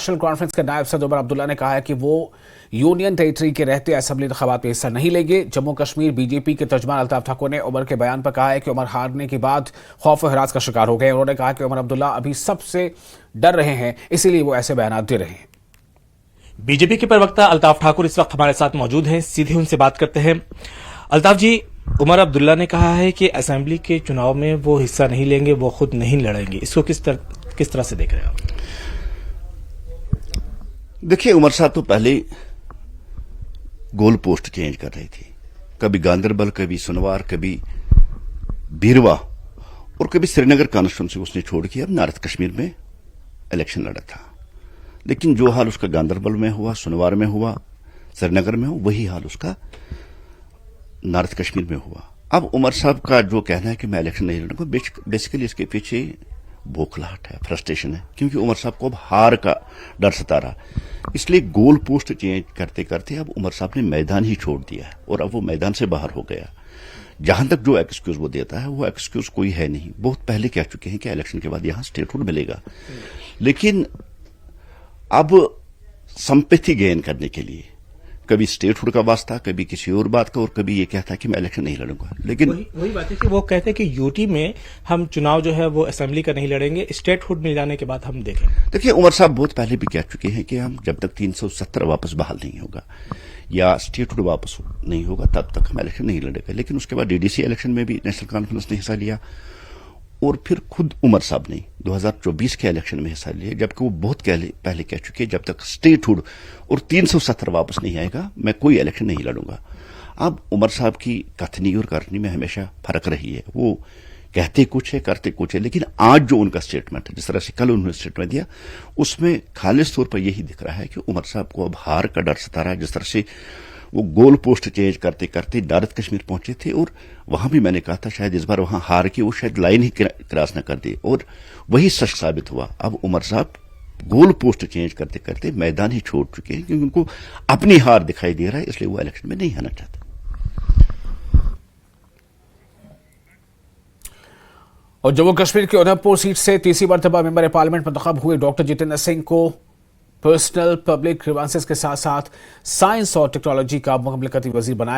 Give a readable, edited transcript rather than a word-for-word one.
National conference के नायब सदर उमर अब्दुल्ला ने कहा है कि वो यूनियन टेरिटरी के रहते असेंबली इंतखाबात में हिस्सा नहीं लेंगे। जम्मू कश्मीर बीजेपी के तर्जमान अल्ताफ ठाकुर ने उमर के बयान पर कहा है कि उमर हारने के बाद खौफ और हिरास का शिकार हो गए। उन्होंने कहा कि उमर अब्दुल्ला अभी सबसे डर रहे हैं, इसीलिए वो ऐसे बयान दे रहे हैं। बीजेपी के प्रवक्ता अल्ताफ ठाकुर इस वक्त हमारे साथ मौजूद हैं, सीधे उनसे बात करते हैं। अल्ताफ जी, उमर अब्दुल्ला ने कहा है कि असेंबली के चुनाव में वो हिस्सा नहीं लेंगे, वो खुद नहीं लड़ेंगे, इसको किस तरह से देख रहे हैं आप? देखिए, उमर साहब तो पहले गोल पोस्ट चेंज कर रही थी, कभी गांदरबल, कभी सुनवार, कभी बीरवा और कभी श्रीनगर कॉन्स्टिट्यूंसी उसने छोड़ के अब नॉर्थ कश्मीर में इलेक्शन लड़ा था। लेकिन जो हाल उसका गांदरबल में हुआ, सुनवार में हुआ, श्रीनगर में हुआ, वही हाल उसका नॉर्थ कश्मीर में हुआ। अब उमर साहब का जो कहना है कि मैं इलेक्शन नहीं लड़ूंगा, बेसिकली इसके पीछे बौखलाहट है, फ्रस्ट्रेशन है, क्योंकि उमर साहब को अब हार का डर सता रहा। इसलिए गोल पोस्ट चेंज करते करते अब उमर साहब ने मैदान ही छोड़ दिया है और अब वो मैदान से बाहर हो गया। जहां तक जो एक्सक्यूज वो देता है, वो एक्सक्यूज कोई है नहीं। बहुत पहले कह चुके हैं कि इलेक्शन के बाद यहां स्टेटहुड मिलेगा, लेकिन अब संपत्ति गेन करने के लिए कभी स्टेटहुड का वास्ता, कभी किसी और बात का, और कभी ये कहता है कि मैं इलेक्शन नहीं लड़ूंगा। लेकिन वही बात है कि वो कहते हैं कि यूटी में हम चुनाव जो है वो असेंबली का नहीं लड़ेंगे, स्टेटहुड मिल जाने के बाद हम देखेंगे। देखिए, उमर साहब बहुत पहले भी कह चुके हैं कि हम जब तक 370 वापस बहाल नहीं होगा या स्टेटहुड वापस नहीं होगा तब तक हम इलेक्शन नहीं लड़ेंगे। लेकिन उसके बाद डीडीसी इलेक्शन में भी नेशनल कॉन्फ्रेंस ने हिस्सा लिया और फिर खुद उमर साहब ने 2024 के इलेक्शन में हिस्सा लिया, जबकि वो बहुत पहले कह चुके हैं जब तक स्टेटहुड और 370 वापस नहीं आएगा मैं कोई इलेक्शन नहीं लड़ूंगा। अब उमर साहब की कथनी और करनी में हमेशा फर्क रही है, वो कहते कुछ है करते कुछ है। लेकिन आज जो उनका स्टेटमेंट है, जिस तरह से कल उन्होंने स्टेटमेंट दिया, उसमें खालिस तौर पर यही दिख रहा है कि उमर साहब को अब हार का डर सता रहा है। जिस तरह से वो गोल पोस्ट चेंज करते करते नॉर्थ कश्मीर पहुंचे थे और वहां भी मैंने कहा था शायद इस बार वहां हार के वो शायद लाइन ही क्रॉस न कर दे, और वही सच साबित हुआ। अब उमर साहब गोल पोस्ट चेंज करते करते मैदान ही छोड़ चुके हैं, क्योंकि उनको अपनी हार दिखाई दे रहा है, इसलिए वो इलेक्शन में नहीं आना चाहते। और जम्मू कश्मीर की उधमपुर सीट से तीसरी मरतबा मेंबर पार्लियामेंट मुंतखब हुए डॉक्टर जितेंद्र सिंह को पर्सनल पब्लिक ग्रीवांसेस के साथ साथ साइंस और टेक्नोलॉजी का मुमलकती वजीर बनाया।